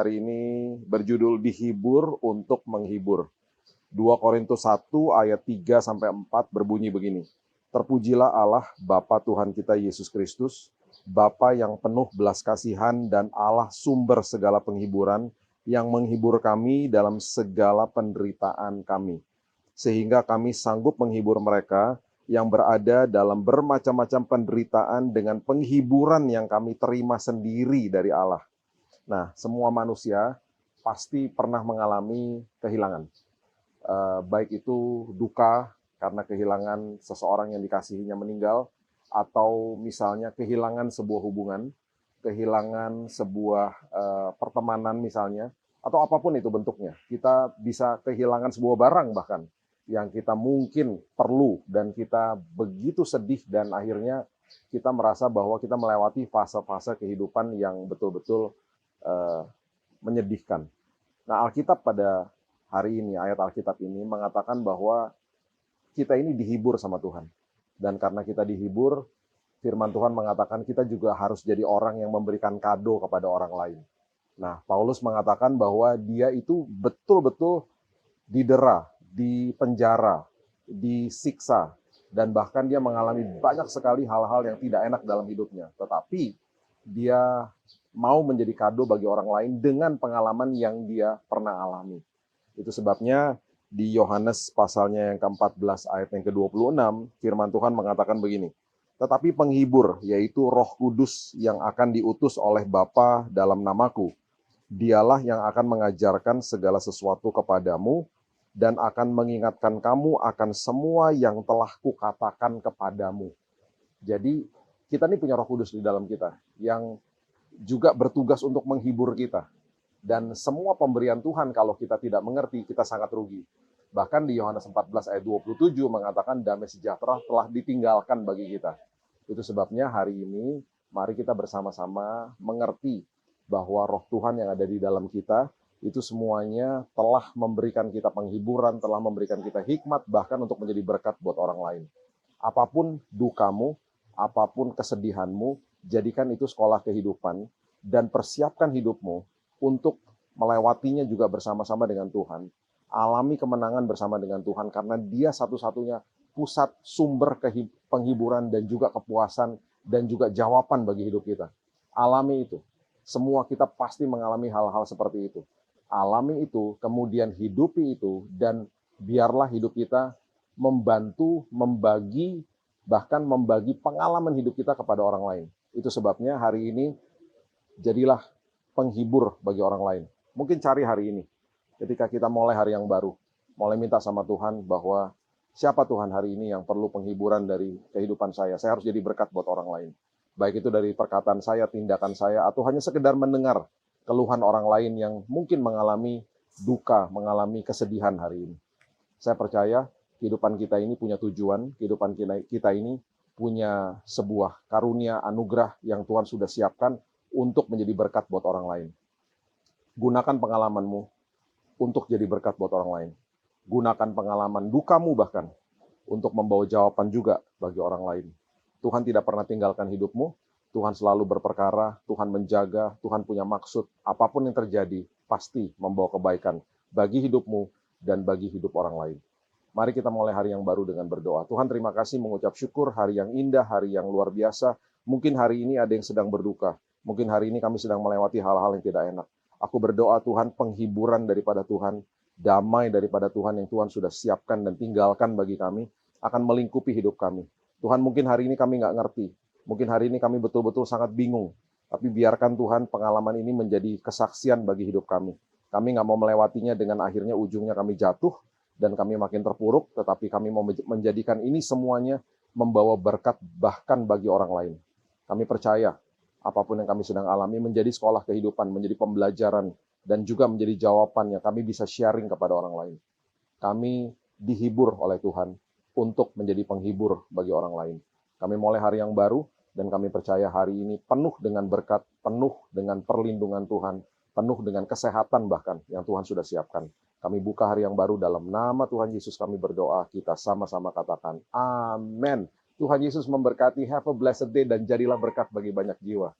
Hari ini berjudul Dihibur untuk Menghibur. 2 Korintus 1 ayat 3-4 berbunyi begini. Terpujilah Allah Bapa Tuhan kita Yesus Kristus, Bapa yang penuh belas kasihan dan Allah sumber segala penghiburan, yang menghibur kami dalam segala penderitaan kami. Sehingga kami sanggup menghibur mereka yang berada dalam bermacam-macam penderitaan dengan penghiburan yang kami terima sendiri dari Allah. Nah, semua manusia pasti pernah mengalami kehilangan. Baik itu duka karena kehilangan seseorang yang dikasihinya meninggal, atau misalnya kehilangan sebuah hubungan, kehilangan sebuah pertemanan misalnya, atau apapun itu bentuknya. Kita bisa kehilangan sebuah barang bahkan, yang kita mungkin perlu dan kita begitu sedih dan akhirnya kita merasa bahwa kita melewati fase-fase kehidupan yang betul-betul menyedihkan. Nah, Alkitab pada hari ini, ayat Alkitab ini mengatakan bahwa kita ini dihibur sama Tuhan. Dan karena kita dihibur, firman Tuhan mengatakan kita juga harus jadi orang yang memberikan kado kepada orang lain. Nah, Paulus mengatakan bahwa dia itu betul-betul didera, dipenjara, disiksa, dan bahkan dia mengalami banyak sekali hal-hal yang tidak enak dalam hidupnya. Tetapi dia mau menjadi kado bagi orang lain dengan pengalaman yang dia pernah alami. Itu sebabnya di Yohanes pasalnya yang ke-14 ayat yang ke-26, firman Tuhan mengatakan begini, tetapi penghibur, yaitu Roh Kudus yang akan diutus oleh Bapa dalam namaku, dialah yang akan mengajarkan segala sesuatu kepadamu dan akan mengingatkan kamu akan semua yang telah kukatakan kepadamu. Jadi kita ini punya Roh Kudus di dalam kita yang juga bertugas untuk menghibur kita. Dan semua pemberian Tuhan kalau kita tidak mengerti, kita sangat rugi. Bahkan di Yohanes 14 ayat 27 mengatakan damai sejahtera telah ditinggalkan bagi kita. Itu sebabnya hari ini mari kita bersama-sama mengerti bahwa Roh Tuhan yang ada di dalam kita itu semuanya telah memberikan kita penghiburan, telah memberikan kita hikmat, bahkan untuk menjadi berkat buat orang lain. Apapun dukamu, apapun kesedihanmu, jadikan itu sekolah kehidupan dan persiapkan hidupmu untuk melewatinya juga bersama-sama dengan Tuhan. Alami kemenangan bersama dengan Tuhan karena Dia satu-satunya pusat sumber penghiburan dan juga kepuasan dan juga jawaban bagi hidup kita. Alami itu. Semua kita pasti mengalami hal-hal seperti itu. Alami itu, kemudian hidupi itu, dan biarlah hidup kita membantu, membagi, bahkan membagi pengalaman hidup kita kepada orang lain. Itu sebabnya hari ini jadilah penghibur bagi orang lain. Mungkin cari hari ini, ketika kita mulai hari yang baru, mulai minta sama Tuhan bahwa siapa Tuhan hari ini yang perlu penghiburan dari kehidupan saya. Saya harus jadi berkat buat orang lain. Baik itu dari perkataan saya, tindakan saya, atau hanya sekedar mendengar keluhan orang lain yang mungkin mengalami duka, mengalami kesedihan hari ini. Saya percaya kehidupan kita ini punya tujuan, kehidupan kita ini punya sebuah karunia, anugerah yang Tuhan sudah siapkan untuk menjadi berkat buat orang lain. Gunakan pengalamanmu untuk jadi berkat buat orang lain. Gunakan pengalaman dukamu bahkan untuk membawa jawaban juga bagi orang lain. Tuhan tidak pernah tinggalkan hidupmu, Tuhan selalu berperkara, Tuhan menjaga, Tuhan punya maksud. Apapun yang terjadi, pasti membawa kebaikan bagi hidupmu dan bagi hidup orang lain. Mari kita mulai hari yang baru dengan berdoa. Tuhan, terima kasih, mengucap syukur, hari yang indah, hari yang luar biasa. Mungkin hari ini ada yang sedang berduka. Mungkin hari ini kami sedang melewati hal-hal yang tidak enak. Aku berdoa Tuhan, penghiburan daripada Tuhan, damai daripada Tuhan yang Tuhan sudah siapkan dan tinggalkan bagi kami, akan melingkupi hidup kami. Tuhan, mungkin hari ini kami nggak ngerti. Mungkin hari ini kami betul-betul sangat bingung. Tapi biarkan Tuhan pengalaman ini menjadi kesaksian bagi hidup kami. Kami nggak mau melewatinya dengan akhirnya ujungnya kami jatuh, dan kami makin terpuruk, tetapi kami mau menjadikan ini semuanya membawa berkat bahkan bagi orang lain. Kami percaya apapun yang kami sedang alami menjadi sekolah kehidupan, menjadi pembelajaran, dan juga menjadi jawaban yang kami bisa sharing kepada orang lain. Kami dihibur oleh Tuhan untuk menjadi penghibur bagi orang lain. Kami mulai hari yang baru, dan kami percaya hari ini penuh dengan berkat, penuh dengan perlindungan Tuhan, penuh dengan kesehatan bahkan yang Tuhan sudah siapkan. Kami buka hari yang baru dalam nama Tuhan Yesus kami berdoa, kita sama-sama katakan amin. Tuhan Yesus memberkati, have a blessed day, dan jadilah berkat bagi banyak jiwa.